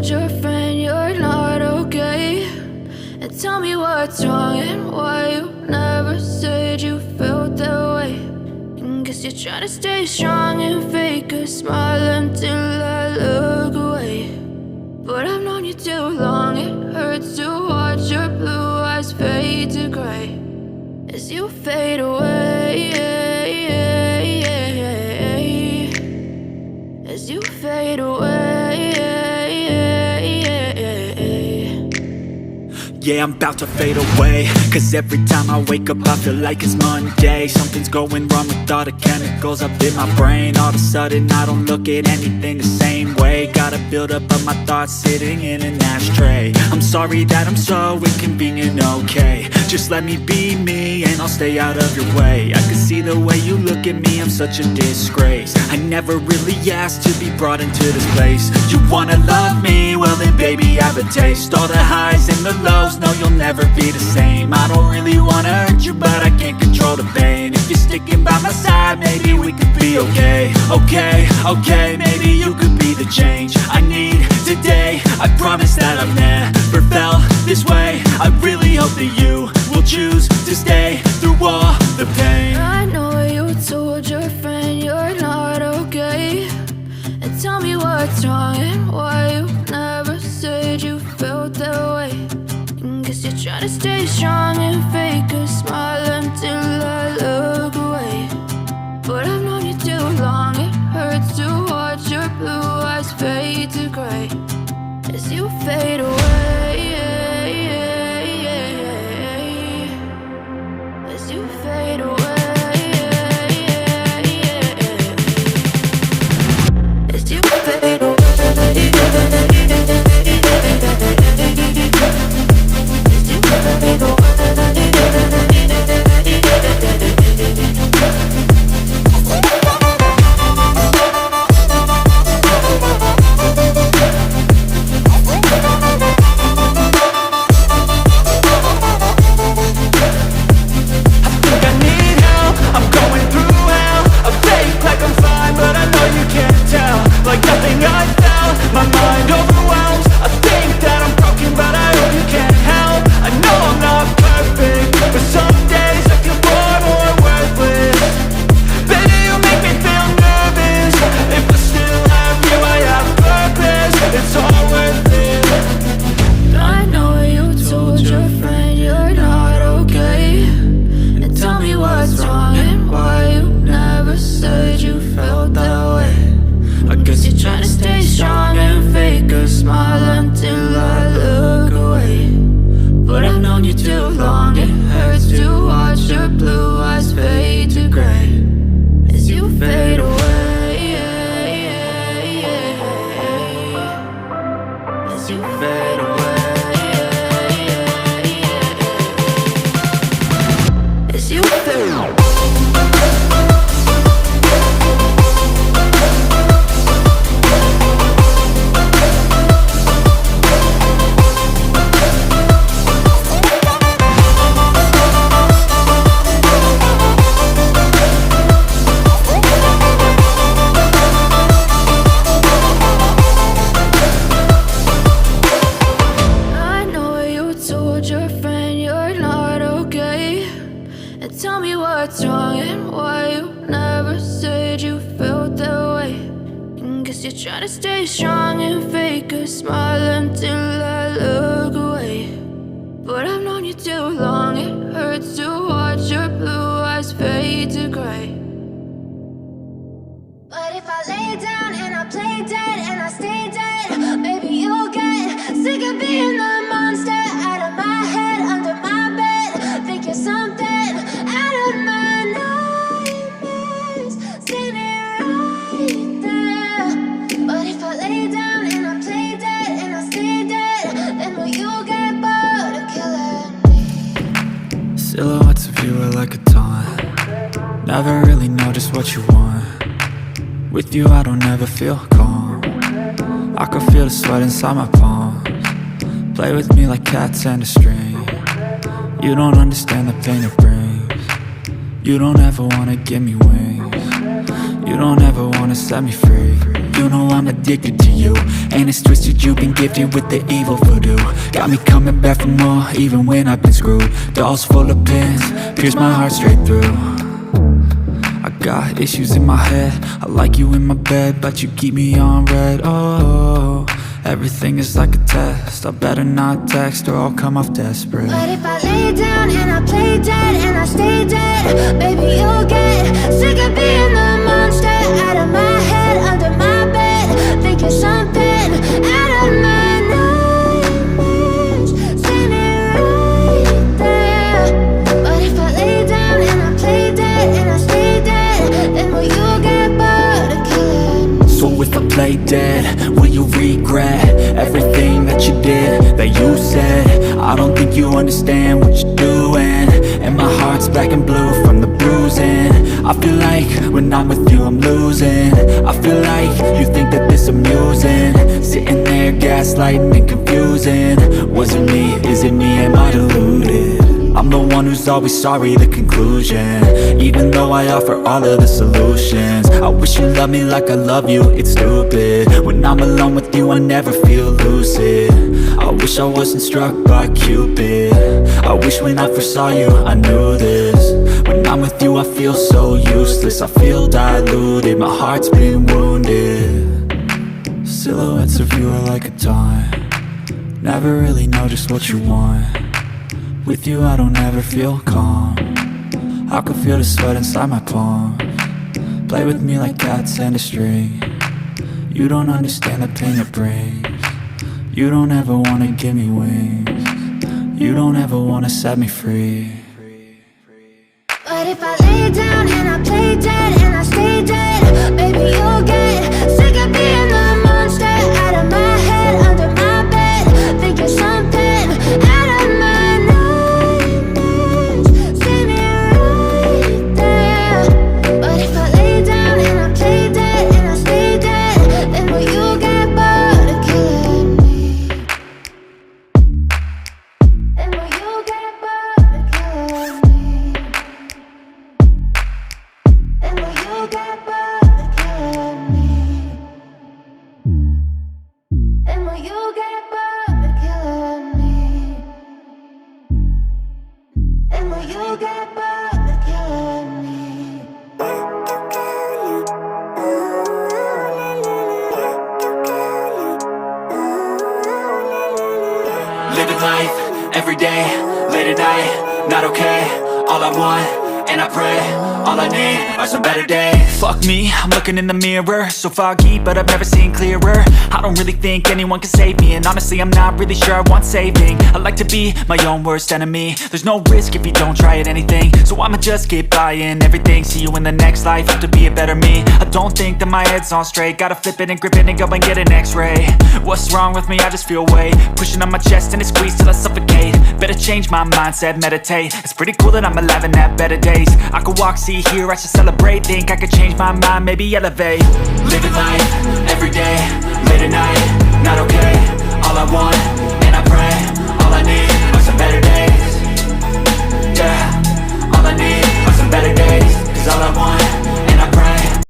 told your friend you're not okay? And tell me what's wrong and why you never said you felt that way. And guess you're trying to stay strong and fake a smile until I look away. But I've known you too long, it hurts to watch your blue eyes fade to gray as you fade away, as you fade away. Yeah, I'm about to fade away, cause every time I wake up I feel like it's Monday. Something's going wrong with all the chemicals up in my brain. All of a sudden I don't look at anything the same way. Got a buildup of my thoughts sitting in an ashtray. I'm sorry that I'm so inconvenient, okay? Just let me be me and I'll stay out of your way. I can see the way you look at me, I'm such a disgrace. I never really asked to be brought into this place. You wanna love me? Well then baby have a taste. All the highs and the lows, no you'll never be the same. I don't really wanna hurt you but I can't control the pain. If you're sticking by my side maybe we could be okay. Okay, maybe you could be the change I need today. I promise that I've never felt this way. I really hope that you will choose to stay through all the pain. I know you told your friend you're not okay. And tell me what's wrong and why you never said you felt that way. And guess you're trying to stay strong and fake a smile until I look away. But I've known you too long, it hurts to watch your blue eyes fade to gray as you fade away, as you fade away, as you fade away. Silhouettes of you are like a taunt. Never really know just what you want. With you I don't ever feel calm. I can feel the sweat inside my palms. Play with me like cats and a string. You don't understand the pain it brings. You don't ever wanna give me wings. You don't ever wanna set me free. You know I'm addicted to you, and it's twisted, you've been gifted with the evil voodoo. Got me coming back for more, even when I've been screwed. Dolls full of pins, pierce my heart straight through. I got issues in my head, I like you in my bed, but you keep me on red. Oh, everything is like a test, I better not text or I'll come off desperate. But if I lay down and I play dead and I stay dead, baby, you'll get sick of being the monster out of my head, under my bed, thinking something out of my nightmares, standing right there. But if I lay down and I play dead and I stay dead, then will you get bored of killing me? So if I play dead, will you regret everything that you did, that you said? I don't think you understand what you're doing, and my heart's black and blue from the bruising. I feel like when I'm with you I'm losing. I feel like you think that this amusing, sitting there gaslighting and confusing. Was it me? Is it me? Am I deluded? I'm the one who's always sorry, the conclusion, even though I offer all of the solutions. I wish you loved me like I love you, it's stupid. When I'm alone with you I never feel lucid. I wish I wasn't struck by Cupid. I wish when I first saw you I knew this. When I'm with you I feel so useless, I feel diluted, my heart's been wounded. Silhouettes of you are like a taunt, never really know just what you want. With you I don't ever feel calm, I can feel the sweat inside my palms. Play with me like cats and a string, you don't understand the pain it brings. You don't ever wanna give me wings, you don't ever wanna set me free. But if I lay down and I play dead and I stay dead, baby, you'll get sick of being the monster out of my head, under my bed, thinking something out of my nightmares, standing right there. But if I lay down and I play dead and I stay dead, then will you get bored of killing me? Then will you get bored of killing me? And will you get bored of killing me? And will you get bored of killing me? And will you get bored of killing me? Living life, every day, late at night, not okay. All I want, and I pray, all I need are some better days. Fuck me, I'm looking in the mirror, so foggy, but I've never seen clearer. I don't really think anyone can save me, and honestly I'm not really sure I want saving. I like to be my own worst enemy, there's no risk if you don't try at anything. So I'ma just keep buying everything, see you in the next life, have to be a better me. I don't think that my head's on straight, gotta flip it and grip it and go and get an x-ray. What's wrong with me? I just feel weight pushing on my chest and it squeezes till I suffocate. Better change my mindset, meditate. It's pretty cool that I'm alive and have better days. I could walk, see, hear, I should celebrate. Think I could change my mind, maybe elevate. Living life, every day, late at night,